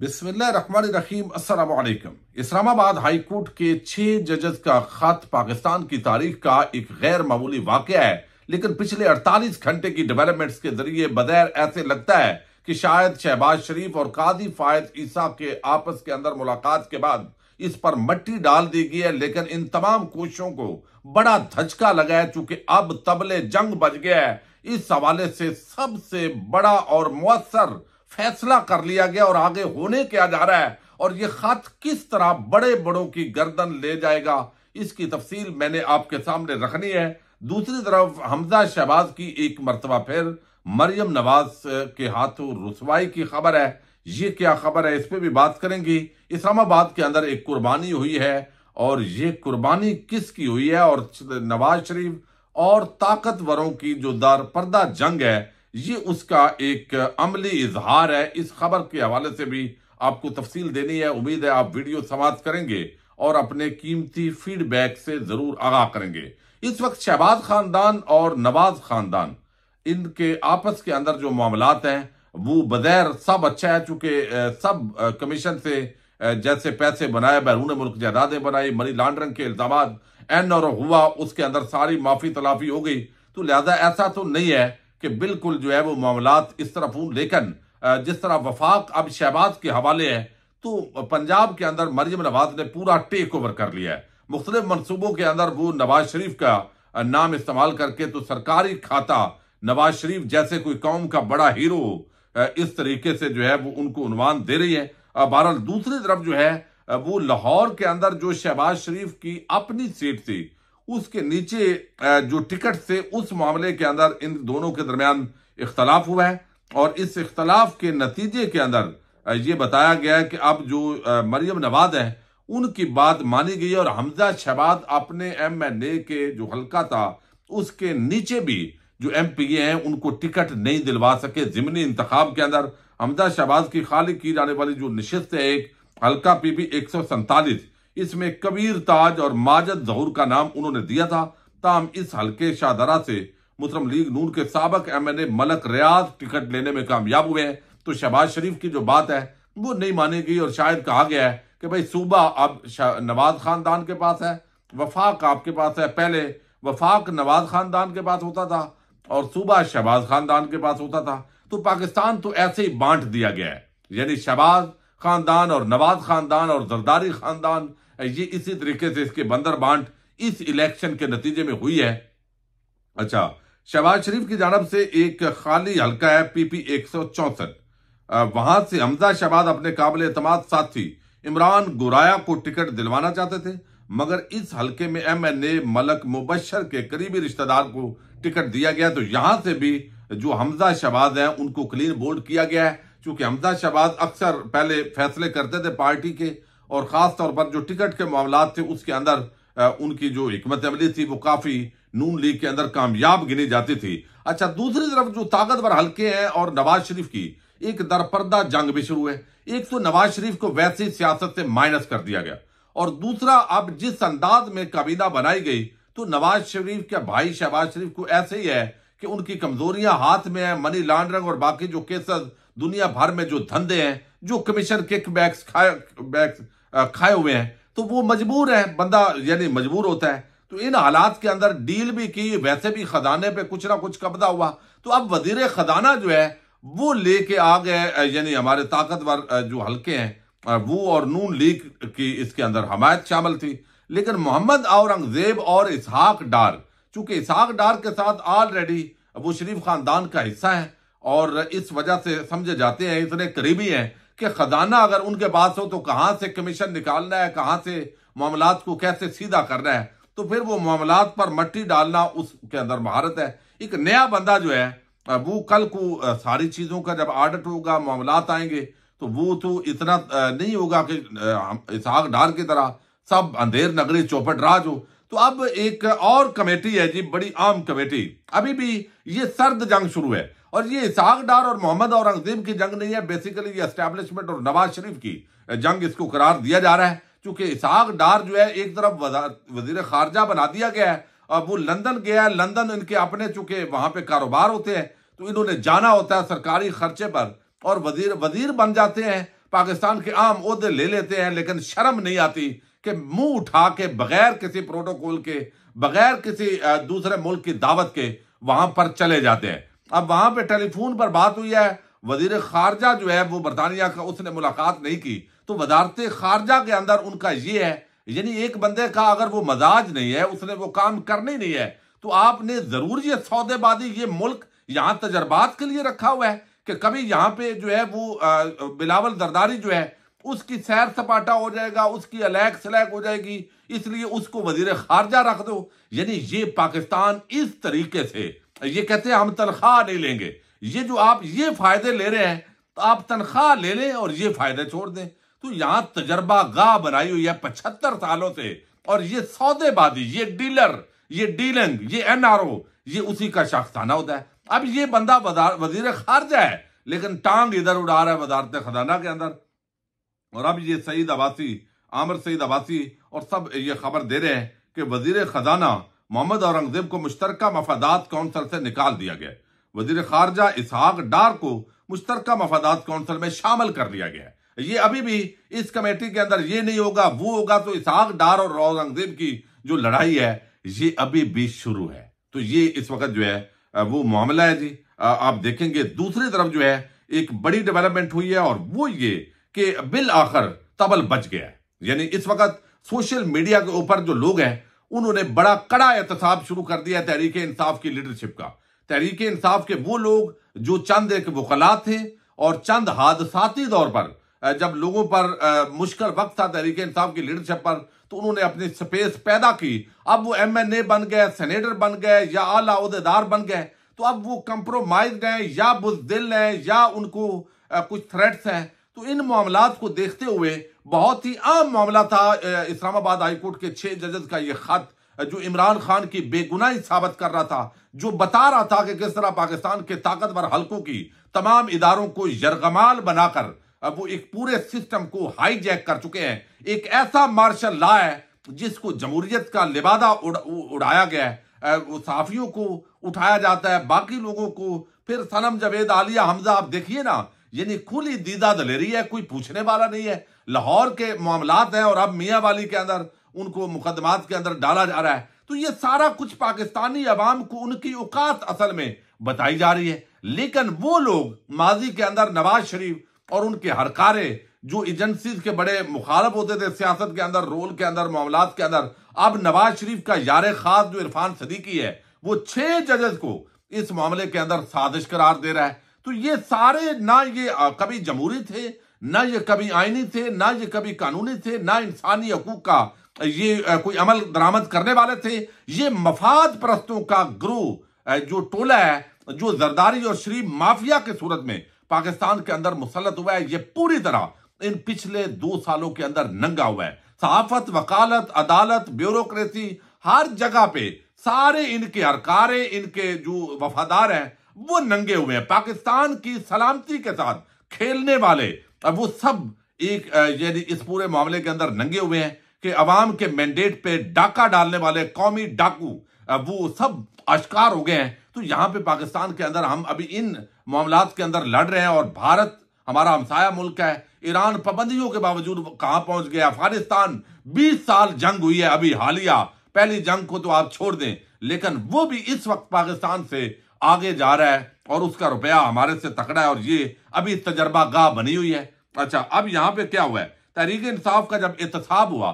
बिस्मिल्लाहिर्रहमानिर्रहीम। अस्सलाम वालेकुम। इस्लामाबाद हाई कोर्ट के 6 जजेस का खत पाकिस्तान की तारीख का एक गैर मामूली वाकया है, लेकिन पिछले 48 घंटे की डेवलपमेंट्स के जरिए बगैर ऐसे लगता है कि शायद शहबाज शरीफ और कादी फायद ईसा के आपस के अंदर मुलाकात के बाद इस पर मट्टी डाल दी गई है। लेकिन इन तमाम कोशिशों को बड़ा धचका लगा है, चूंकि अब तबले जंग बज गया है। इस हवाले से सबसे बड़ा और मुअस्सर फैसला कर लिया गया और आगे होने क्या जा रहा है और ये खत किस तरह बड़े बड़ों की गर्दन ले जाएगा, इसकी तफसील मैंने आपके सामने रखनी है। दूसरी तरफ हमजा शहबाज की एक मरतबा फिर मरियम नवाज के हाथों रुसवाई की खबर है। ये क्या खबर है, इस पर भी बात करेंगे। इस्लामाबाद के अंदर एक कुर्बानी हुई है और ये कुर्बानी किसकी हुई है, और नवाज शरीफ और ताकतवरों की जो दार पर्दा जंग है, ये उसका एक अमली इजहार है। इस खबर के हवाले से भी आपको तफसील देनी है। उम्मीद है आप वीडियो समाप्त करेंगे और अपने कीमती फीडबैक से जरूर आगाह करेंगे। इस वक्त शहबाज खानदान और नवाज खानदान इनके आपस के अंदर जो मामलात हैं वो बगैर सब अच्छा है, चूंकि सब कमीशन से जैसे पैसे बनाए, बैरून मुल्क जायदादें बनाई, मनी लॉन्ड्रिंग के इल्जाम एन और हुआ, उसके अंदर सारी माफी तलाफी हो गई। तो लिहाजा ऐसा तो नहीं है कि बिल्कुल जो है वो मामलात इस तरफ हूं। लेकिन जिस तरह वफाक अब शहबाज के हवाले है, तो पंजाब के अंदर मरियम नवाज ने पूरा टेक ओवर कर लिया है। मुख्तलिफ मनसूबों के अंदर वो नवाज शरीफ का नाम इस्तेमाल करके तो सरकारी खाता नवाज शरीफ जैसे कोई कौम का बड़ा हीरो इस तरीके से जो है वो उनको उन्वान दे रही है। बहरहाल दूसरी तरफ जो है वो लाहौर के अंदर जो शहबाज शरीफ की अपनी सीट थी उसके नीचे जो टिकट से उस मामले के अंदर इन दोनों के दरमियान इख्तलाफ हुआ है और इस इख्तलाफ के नतीजे के अंदर ये बताया गया है कि अब जो मरियम नवाज है उनकी बात मानी गई और हमजा शहबाज अपने MNA के जो हल्का था उसके नीचे भी जो MPA हैं उनको टिकट नहीं दिलवा सके। जिमनी इंतखाब के अंदर हमजा शहबाज की खाली की जाने वाली जो नशिस्त है एक हल्का PP 147, इसमें कबीर ताज और माजद जहूर का नाम उन्होंने दिया था। ताम इस हल्के शाहदरा से मुस्लिम लीग नून के साबिक MNA मलक रियाज टिकट लेने में कामयाब हुए हैं। तो शहबाज शरीफ की जो बात है वो नहीं मानी गई और शायद कहा गया है कि भाई सूबा अब नवाज खानदान के पास है, वफाक आपके पास है। पहले वफाक नवाज खानदान के पास होता था और सूबा शहबाज खानदान के पास होता था। तो पाकिस्तान तो ऐसे ही बांट दिया गया है, यानी शहबाज खानदान और नवाज खानदान और जरदारी खानदान, ये इसी तरीके से इसके बंदर बांट इस इलेक्शन के नतीजे में हुई है। अच्छा, शहबाज शरीफ की जानब से एक खाली हल्का है PP 164, वहां से हमजा शहबाज अपने काबिल एतमाद साथी इमरान गुराया को टिकट दिलवाना चाहते थे, मगर इस हल्के में MNA मलक मुबशर के करीबी रिश्तेदार को टिकट दिया गया। तो यहां से भी जो हमजा शहबाज है उनको क्लीन बोल्ड किया गया है, क्योंकि हमजा शहबाज अक्सर पहले फैसले करते थे पार्टी के और खास तौर पर जो टिकट के मामलात थे उसके अंदर उनकी जो हिकमत अमली थी वो काफी नून लीग के अंदर कामयाब गिनी जाती थी। अच्छा, दूसरी तरफ जो ताकतवर हल्के हैं और नवाज शरीफ की एक दरपर्दा जंग भी शुरू है। एक तो नवाज शरीफ को वैसी सियासत से माइनस कर दिया गया और दूसरा अब जिस अंदाज में काबीना बनाई गई तो नवाज शरीफ के भाई शहबाज शरीफ को ऐसे ही है कि उनकी कमजोरियां हाथ में है। मनी लॉन्ड्रिंग और बाकी जो केसेस दुनिया भर में जो धंधे हैं, जो कमीशन किकबैक्स खाए हुए हैं, तो वो मजबूर है बंदा, यानी मजबूर होता है। तो इन हालात के अंदर डील भी की, वैसे भी खजाने पे कुछ ना कुछ कब्जा हुआ। तो अब वजीर खजाना जो है वो लेके आ गए, यानी हमारे ताकतवर जो हल्के हैं वो और नून लीग की इसके अंदर हमायत शामिल थी। लेकिन मोहम्मद औरंगजेब और इसहाक डार, चूंकि इसहाक डार के साथ ऑलरेडी वो शरीफ खानदान का हिस्सा है और इस वजह से समझे जाते हैं, इतने करीबी हैं कि खजाना अगर उनके पास हो तो कहां से कमीशन निकालना है, कहां से मामलात को कैसे सीधा करना है, तो फिर वो मामलात पर मट्टी डालना उसके अंदर महारत है। एक नया बंदा जो है वो कल को सारी चीजों का जब ऑडिट होगा, मामलात आएंगे, तो वो तो इतना नहीं होगा कि इसहाक डार की तरह सब अंधेर नगरी चौपट राज हो। तो अब एक और कमेटी है जी, बड़ी आम कमेटी, अभी भी ये सर्द जंग शुरू है और ये इसहाक डार और मोहम्मद औरंगजेब की जंग नहीं है, बेसिकली ये एस्टैब्लिशमेंट और नवाज शरीफ की जंग इसको करार दिया जा रहा है। क्योंकि इसहाक डार जो है एक तरफ वजीर खारजा बना दिया गया है और वो लंदन गया है। लंदन इनके अपने, चूंकि वहां पे कारोबार होते हैं तो इन्होंने जाना होता है सरकारी खर्चे पर और वजीर बन जाते हैं। पाकिस्तान के आम ओहदे ले लेते हैं, लेकिन शर्म नहीं आती कि मुंह उठा के बगैर किसी प्रोटोकॉल के, बगैर किसी दूसरे मुल्क की दावत के वहां पर चले जाते हैं। अब वहां पे टेलीफोन पर बात हुई है, वजीर खारजा जो है वो बरतानिया का, उसने मुलाकात नहीं की, तो वजारत खारजा के अंदर उनका ये है, यानी एक बंदे का अगर वो मजाज नहीं है, उसने वो काम करना ही नहीं है, तो आपने जरूर ये सौदेबाजी, ये मुल्क यहां तजर्बात के लिए रखा हुआ है कि कभी यहां पे जो है वो बिलावल जरदारी जो है उसकी सैर सपाटा हो जाएगा, उसकी अलैक सलैक हो जाएगी, इसलिए उसको वजीर खारजा रख दो। यानी ये पाकिस्तान इस तरीके से ये कहते हैं हम तनख्वाह नहीं लेंगे, ये जो आप ये फायदे ले रहे हैं तो आप तनख्वाह ले लें और ये फायदे छोड़ दें। तो यहां तजर्बा गाह बनाई हुई है 75 सालों से, और ये सौदेबाजी, ये डीलर, ये डीलिंग, ये एनआरओ, ये उसी का शख्साना होता है। अब ये बंदा वजीर खारजा है, लेकिन टांग इधर उड़ा रहा है वजारत खजाना के अंदर। और अब ये सईद अब्बासी, आमिर सईद अब्बासी और सब ये खबर दे रहे हैं कि वजीर खजाना मोहम्मद औरंगजेब को मुश्तरका मफादात कौंसिल से निकाल दिया गया। वजीर खारजा इसहाक डार को मुश्तरका मफादात कौंसिल में शामिल कर लिया गया है। ये अभी भी इस कमेटी के अंदर ये नहीं होगा वो होगा, तो इसहाक डार और औरंगजेब की जो लड़ाई है ये अभी भी शुरू है। तो ये इस वक्त जो है वो मामला है जी। आप देखेंगे दूसरी तरफ जो है एक बड़ी डेवलपमेंट हुई है, और वो ये कि बिल आखिर तबल बच गया है। यानी इस वक्त सोशल मीडिया के ऊपर जो लोग हैं उन्होंने बड़ा कड़ा एहतसाब शुरू कर दिया तहरीक इंसाफ की लीडरशिप का। तहरीक इंसाफ के वो लोग जो चंद एक वकला थे और चंद हादसाती तौर पर जब लोगों पर मुश्किल वक्त था तहरीक इंसाफ की लीडरशिप पर, तो उन्होंने अपनी स्पेस पैदा की। अब वो MNA बन गए, सेनेटर बन गए या आला ओहदेदार बन गए, तो अब वो कंप्रोमाइज हैं या बुज़दिल हैं या उनको कुछ थ्रेट्स हैं। तो इन मामलात को देखते हुए बहुत ही आम मामला था इस्लामाबाद हाईकोर्ट के 6 जजेस का ये खत, जो इमरान खान की बेगुनाही साबित कर रहा था, जो बता रहा था कि किस तरह पाकिस्तान के ताकतवर हल्कों की तमाम इदारों को यरगमाल बनाकर अब वो एक पूरे सिस्टम को हाईजैक कर चुके हैं। एक ऐसा मार्शल लॉ है जिसको जमहूरियत का लिबादा उड़ाया गया है, वो सहाफियों को उठाया जाता है, बाकी लोगों को फिर सनम जवेद, आलिया हमजा, आप देखिए ना, यानी खुली दीदा दलेरी है, कोई पूछने वाला नहीं है। लाहौर के मामलात हैं और अब मियां वाली के अंदर उनको मुकदमात के अंदर डाला जा रहा है। तो ये सारा कुछ पाकिस्तानी अवाम को उनकी औकात असल में बताई जा रही है। लेकिन वो लोग माजी के अंदर नवाज शरीफ और उनके हरकारे जो एजेंसी के बड़े मुखालफ होते थे सियासत के अंदर, रोल के अंदर, मामलात के अंदर, अब नवाज शरीफ का यार खास जो इरफान सदीकी है वो 6 जजेस को इस मामले के अंदर साजिश करार दे रहा है। तो ये सारे ना ये कभी जमहूरी थे, ना ये कभी आईनी थे, ना ये कभी कानूनी थे, ना इंसानी हकूक का ये कोई अमल दरामद करने वाले थे। ये मफाद परस्तों का ग्रुप जो टोला है, जो जरदारी और शरीफ माफिया के सूरत में पाकिस्तान के अंदर मुसल्लत हुआ है, ये पूरी तरह इन पिछले 2 सालों के अंदर नंगा हुआ है। सहाफत, वकालत, अदालत, ब्यूरोक्रेसी, हर जगह पे सारे इनके हरकारे, इनके जो वफादार हैं वो नंगे हुए हैं। पाकिस्तान की सलामती के साथ खेलने वाले वो सब एक यानी इस पूरे मामले के अंदर नंगे हुए हैं कि अवाम के मैंडेट पे डाका डालने वाले कौमी डाकू वो सब आश्कार हो गए हैं। तो यहां पे पाकिस्तान के अंदर हम अभी इन मामलात के अंदर लड़ रहे हैं, और भारत हमारा हमसाया मुल्क है। ईरान पाबंदियों के बावजूद कहां पहुंच गया। अफगानिस्तान 20 साल जंग हुई है अभी हालिया, पहली जंग को तो आप छोड़ दें, लेकिन वो भी इस वक्त पाकिस्तान से आगे जा रहा है और उसका रुपया हमारे से तकड़ा है, और ये अभी तजर्बा गाह बनी हुई है। अच्छा, अब यहां पे क्या हुआ है, तहरीक इंसाफ का जब एहतसाब हुआ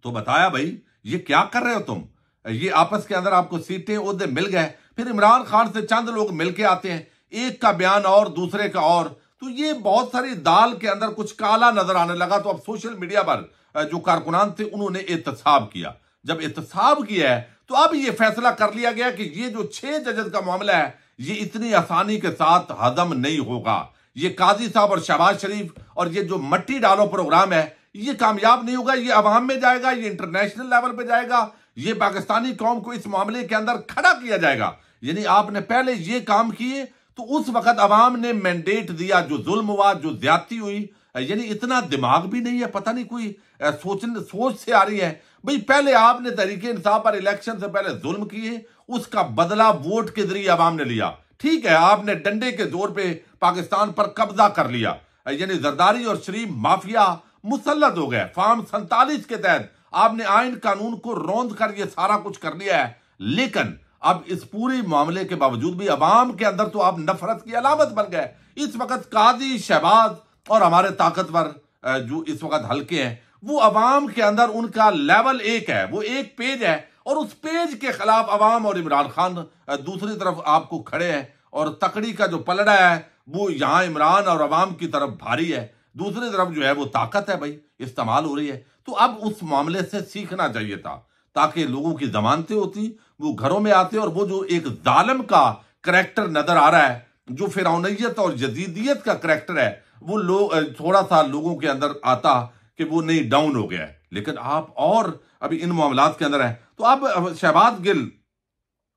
तो बताया भाई ये क्या कर रहे हो तुम, ये आपस के अंदर आपको सीटें ओहदे मिल गए। फिर इमरान खान से चंद लोग मिलके आते हैं, एक का बयान और दूसरे का और, तो ये बहुत सारी दाल के अंदर कुछ काला नजर आने लगा। तो अब सोशल मीडिया पर जो कारकुनान थे उन्होंने एहतसाब किया। जब एहतसाब किया है तो अब ये फैसला कर लिया गया कि ये जो 6 जजेस का मामला है ये इतनी आसानी के साथ हजम नहीं होगा। ये काजी साहब और शहबाज शरीफ और ये जो मट्टी डालो प्रोग्राम है ये कामयाब नहीं होगा। ये अवाम में जाएगा, ये इंटरनेशनल लेवल पे जाएगा, ये पाकिस्तानी कौम को इस मामले के अंदर खड़ा किया जाएगा। यानी आपने पहले ये काम किए तो उस वक्त अवाम ने मैंडेट दिया, जो जुल्म हुआ, जो ज्यादती हुई, यानी इतना दिमाग भी नहीं है, पता नहीं कोई सोच से आ रही है। भाई पहले आपने तहरीक इंसाफ पर इलेक्शन से पहले जुल्म किए, उसका बदला वोट के जरिए अवाम ने लिया। ठीक है, आपने डंडे के जोर पे पाकिस्तान पर कब्जा कर लिया, यानी जरदारी और शरीफ माफिया मुसल्लत हो गया। फॉर्म 47 के तहत आपने आइन कानून को रौंद कर यह सारा कुछ कर लिया है, लेकिन अब इस पूरे मामले के बावजूद भी अवाम के अंदर तो आप नफरत की अलामत बन गए। इस वक्त काजी, शहबाज और हमारे ताकतवर जो इस वक्त हल्के हैं, वो अवाम के अंदर उनका लेवल एक है, वो एक पेज है और उस पेज के खिलाफ अवाम और इमरान खान दूसरी तरफ आपको खड़े हैं और तकड़ी का जो पलड़ा है वो यहां इमरान और अवाम की तरफ भारी है, दूसरी तरफ जो है वो ताकत है भाई इस्तेमाल हो रही है। तो अब उस मामले से सीखना चाहिए था ताकि लोगों की जमानतें होती, वो घरों में आते और वो जो एक जालिम का करैक्टर नजर आ रहा है, जो फिरौनियत और यजीदियत का करैक्टर है, वो लोग थोड़ा सा लोगों के अंदर आता कि वो नहीं डाउन हो गया है। लेकिन आप और अभी इन मामलात के अंदर है तो अब शहबाज गिल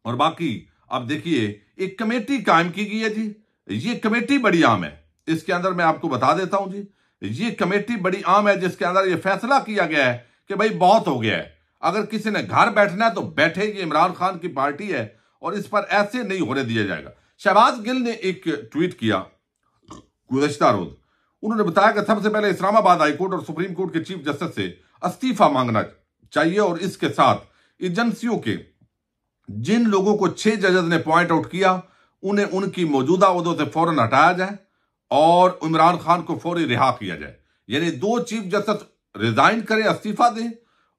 और बाकी अब देखिए एक कमेटी कायम की गई है जी। ये कमेटी बड़ी आम है, इसके अंदर मैं आपको बता देता हूं जी, ये कमेटी बड़ी आम है जिसके अंदर ये फैसला किया गया है कि भाई बहुत हो गया है, अगर किसी ने घर बैठना है तो बैठे, ये इमरान खान की पार्टी है और इस पर ऐसे नहीं होने दिया जाएगा। शहबाज गिल ने एक ट्वीट किया गुज़श्ता रोज, उन्होंने बताया कि सबसे पहले इस्लामाबाद हाईकोर्ट और सुप्रीम कोर्ट के चीफ जस्टिस से इस्तीफा मांगना चाहिए और इसके साथ एजेंसियों के जिन लोगों को 6 जजेस ने पॉइंट आउट किया उन्हें उनकी मौजूदा ओहदों से फौरन हटाया जाए और इमरान खान को फौरी रिहा किया जाए। यानी 2 चीफ जस्टिस रिजाइन करें, इस्तीफा दें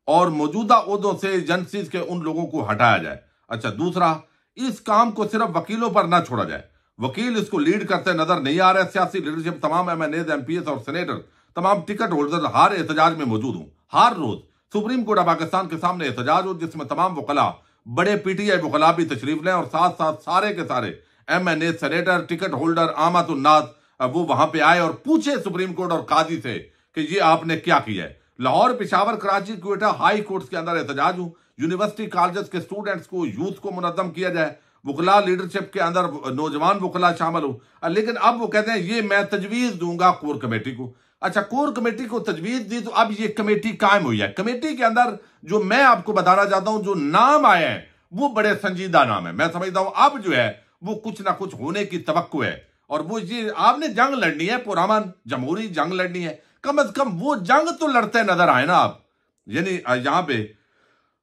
और मौजूदा ओहदों से एजेंसीज के उन लोगों को हटाया जाए। अच्छा, दूसरा, इस काम को सिर्फ वकीलों पर ना छोड़ा जाए, वकील इसको लीड करते नजर नहीं आ रहे। सियासी लीडरशिप, तमाम MNAs, MPs और सेनेटर, तमाम टिकट होल्डर हर एहतजाज में मौजूद हूं। हर रोज सुप्रीम कोर्ट ऑफ पाकिस्तान के सामने एहतजाज हो जिसमें तमाम वकला, बड़े PTI वकला भी तशरीफ लें और साथ साथ सारे के सारे MNA, सेनेटर, टिकट होल्डर, आमत उन्नास वो वहां पे आए और पूछे सुप्रीम कोर्ट और काजी से कि ये आपने क्या किया है। लाहौर, पेशावर, कराची, क्वेटा हाई कोर्ट्स के अंदर एहतजाज हो, यूनिवर्सिटी कॉलेजेस के स्टूडेंट्स को, यूथ को मुनज़्ज़म किया जाए, वकला लीडरशिप के अंदर नौजवान वकला शामिल हो। लेकिन अब वो कहते हैं ये मैं तजवीज दूंगा कोर कमेटी को। अच्छा, कोर कमेटी को तजवीज दी तो अब ये कमेटी कायम हुई है। कमेटी के अंदर जो मैं आपको बताना चाहता हूं, जो नाम आए हैं वो बड़े संजीदा नाम है। मैं समझता हूं अब जो है वो कुछ ना कुछ होने की तवक्को है और वो ये आपने जंग लड़नी है, पुरअमन जमहूरी जंग लड़नी है, कम से कम वो जंग तो लड़ते नजर आए ना आप, यानी यहां पे।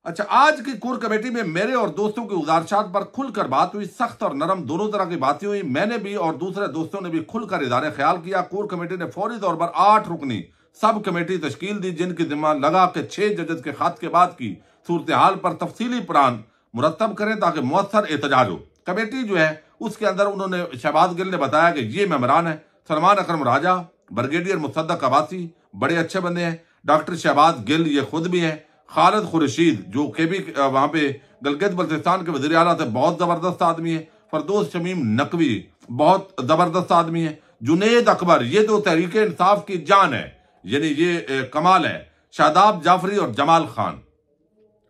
अच्छा, आज की कोर कमेटी में मेरे और दोस्तों की गुजारिशात पर खुलकर बात हुई, सख्त और नरम दोनों तरह की बातें हुई। मैंने भी और दूसरे दोस्तों ने भी खुलकर इज़हार ख्याल किया। कोर कमेटी ने फौरी तौर पर 8 रुकनी सब कमेटी तश्कील दी जिनकी जिम्मा लगा के 6 जजेस के खत के बाद की सूरत हाल पर तफसीली प्लान मुरतब करें ताकि मौसर एहतजाज हो। कमेटी जो है उसके अंदर उन्होंने, शहबाज गिल ने बताया कि ये मेंबरान है सलमान अकरम राजा, ब्रिगेडियर मुसद्दक अब्बासी, बड़े अच्छे बंदे हैं, डॉक्टर शहबाज गिल ये खुद भी हैं, खालिद खुर्शीद जो के भी वहां पे गिलगित बल्तिस्तान के वज़ीर आला थे, बहुत जबरदस्त आदमी है, फरदौस शमीम नकवी बहुत जबरदस्त आदमी है, जुनेद अकबर ये तो तहरीक इंसाफ की जान है, यानी ये कमाल है, शादाब जाफरी और जमाल खान,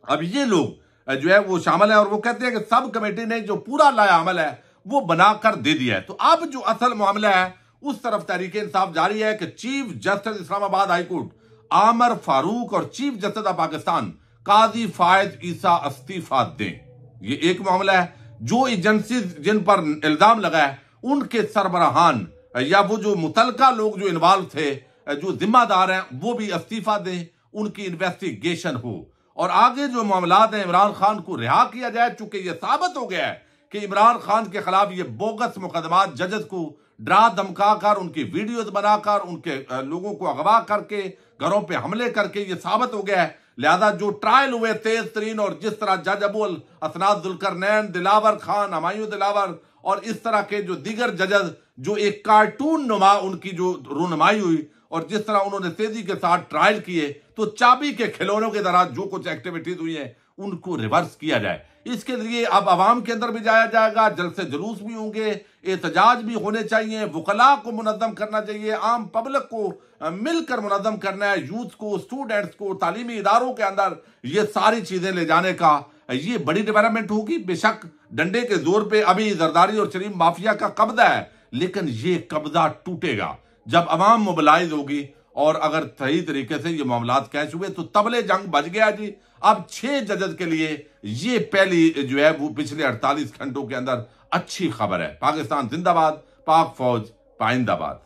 अब ये लोग जो है वो शामिल है और वो कहते हैं कि सब कमेटी ने जो पूरा लाया अमल है वो बनाकर दे दिया है। तो अब जो असल मामला है उस तरफ तहरीक इंसाफ जारी है कि chief justice Islamabad high court आमर फारूक और चीफ जस्टिस ऑफ पाकिस्तान काजी फायद ईसा इस्तीफा दें। ये एक मामला है। जो एजेंसी जिन पर इल्जाम लगा है उनके सरबराहान या वो जो मुतलका लोग जो इन्वॉल्व थे, जो जिम्मेदार हैं, वो भी इस्तीफा दें, उनकी इन्वेस्टिगेशन हो और आगे जो मामलात हैं इमरान खान को रिहा किया जाए। चूंकि यह साबित हो गया है कि इमरान खान के खिलाफ ये बोगस मुकदमात जजेस को डरा धमका कर, उनकी वीडियोज बनाकर, उनके लोगों को अगवा करके, घरों पे हमले करके ये साबित हो गया है। लिहाजा जो ट्रायल हुए तेज तरीन और जिस तरह जज अबुल असनाद जुल्करनैन, दिलावर खान, हमायूं दिलावर और इस तरह के जो दीगर जजेस जो एक कार्टून नुमा उनकी जो रुनमाई हुई और जिस तरह उन्होंने तेजी के साथ ट्रायल किए, तो चाबी के खिलौनों के दौरान जो कुछ एक्टिविटीज हुई है उनको रिवर्स किया जाए। इसके लिए अब आवाम के अंदर भी जाया जाएगा, जलसे जुलूस भी होंगे, एहतजाज भी होने चाहिए, वकला को मुनज़्ज़म करना चाहिए, आम पब्लिक को मिलकर मुनज़्ज़म करना है, यूथ को, स्टूडेंट्स को, तालीमी इदारों के अंदर ये सारी चीजें ले जाने का ये बड़ी डेवलपमेंट होगी। बेशक डंडे के जोर पे अभी जरदारी और शरीफ माफिया का कब्जा है, लेकिन ये कब्जा टूटेगा जब अवाम मोबिलाइज होगी और अगर सही तरीके से ये मामलात कैश हुए तो तबले जंग बच गया जी। अब 6 जजेस के लिए ये पहली जो है वो पिछले 48 घंटों के अंदर अच्छी खबर है। पाकिस्तान जिंदाबाद, पाक फौज पाइंदाबाद।